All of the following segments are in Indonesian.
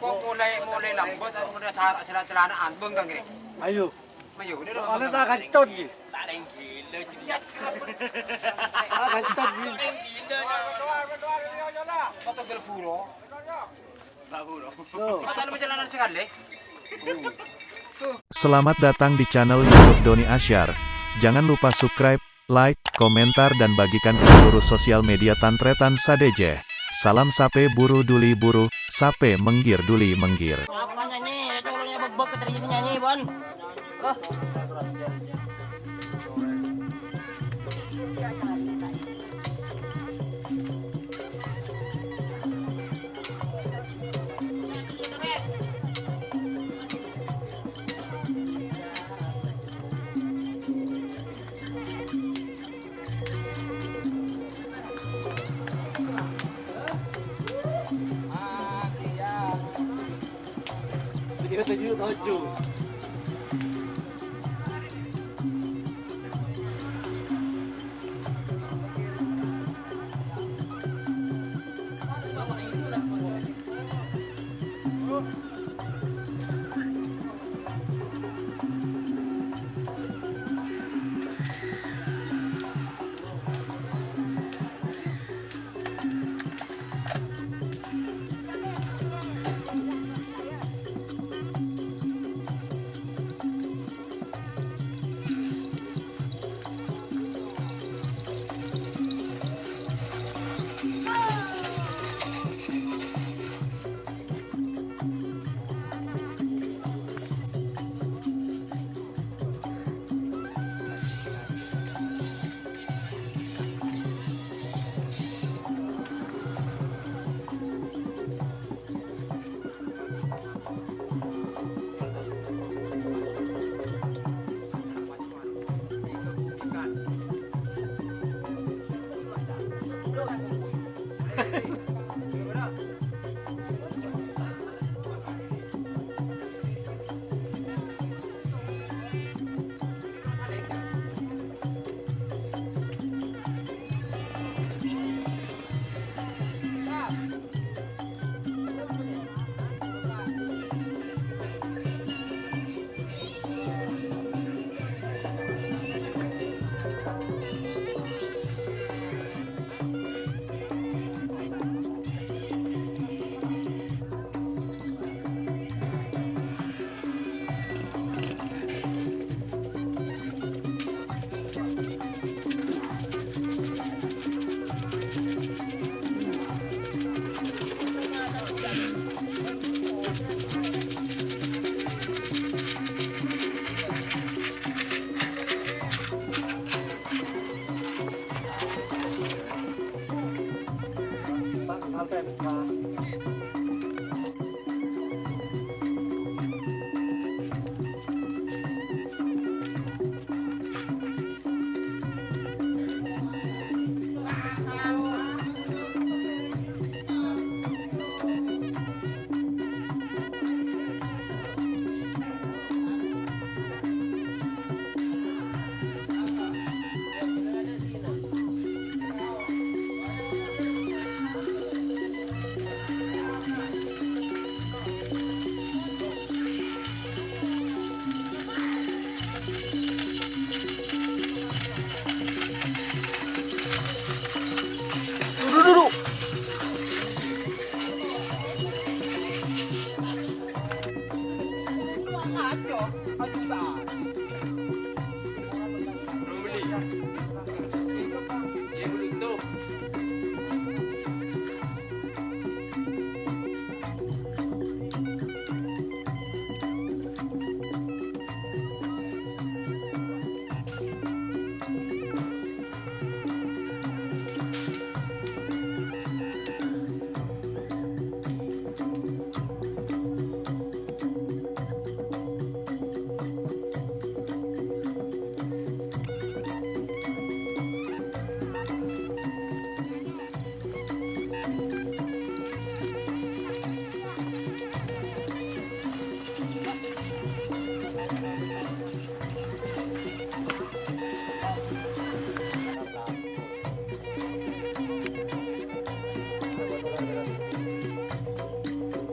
kok mulai lambot atau mulai celana anteng kan gini. Ayo. Ayo, ini dong. Kalau tak kentut gitu. Tak ada yang gila jadi. Ah kentut gitu. Foto gelburo. Tuh. Kata lu jalanan sekali. Selamat datang di channel YouTube Doni Asyar. Jangan lupa subscribe, like, komentar dan bagikan ke seluruh sosial media Tantretan Sadejeh. Salam sape buru duli buru, sape menggir duli menggir. Apa nyanyi? Itu orangnya bebek tadi nyanyi, Bon. Oh. Video 7.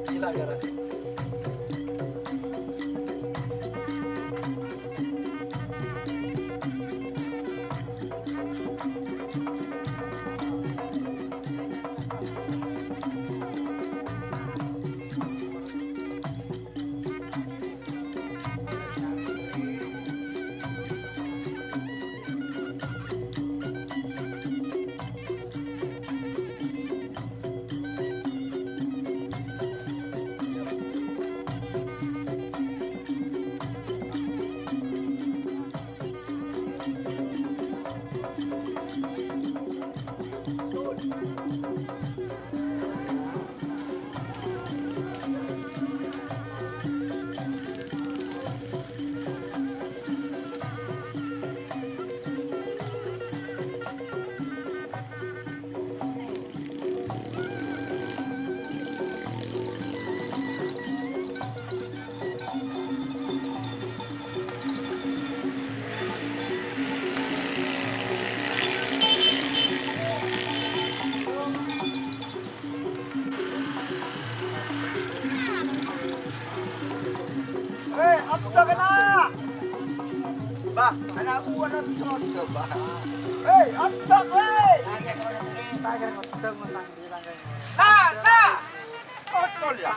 Gila, gara. Udah kena. Bah, anak buah nanti soto, bah. Hei, antak, hei. Nah. Betul ya.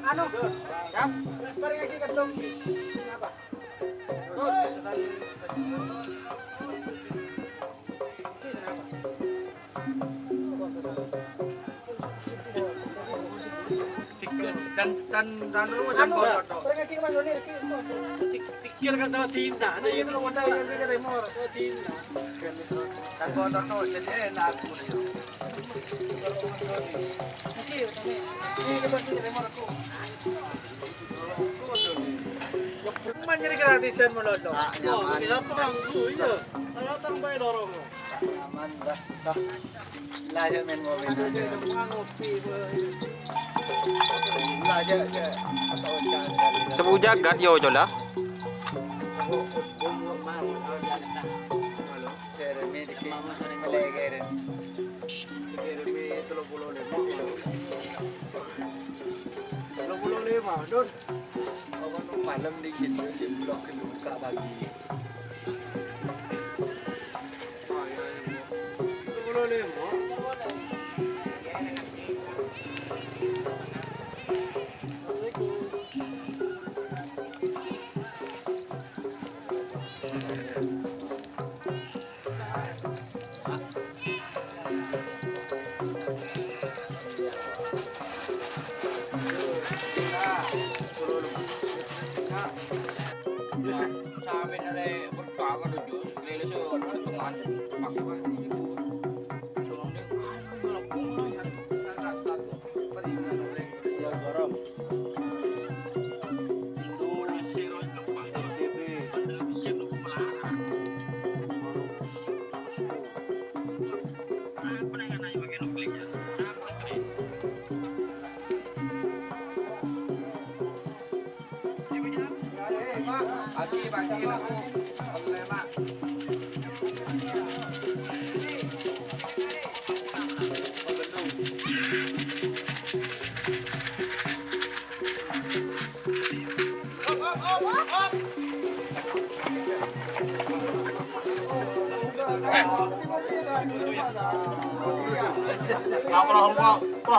Anu, ya, mari lagi ketemu. Kenapa? Dan rumah dan bodoh. Tikil kan tahu tinta, ada yang lu ada yang dia remor, tahu tinta. Dan bodoh tuh jadi enak aku nih. Ini lepas ini remor aku. Manjari gratisan melodok. Nyaman. Kita perang dulu ya. Kalau tang bay dorong. Nyaman basah. Laja main mobil aja. Ngopi. Laja aja. Atau jangan. Sebu jagat yo jola. Jeremy dikit. Melegere. Jeremy 35, Don. Malam dikit jam blok ke buka pagi.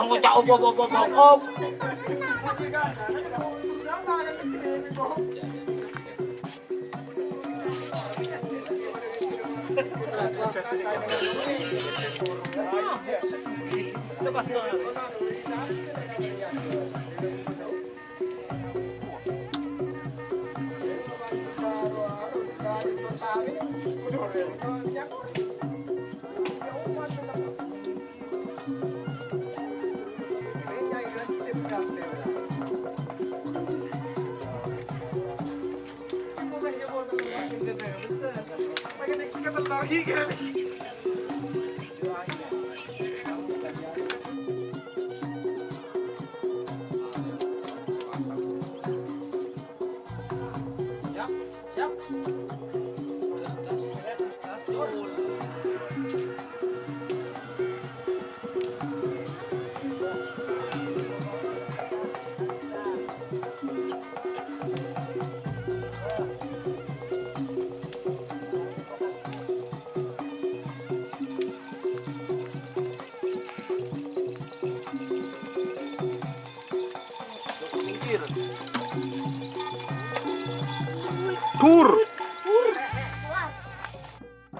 เราจะอบ Tur.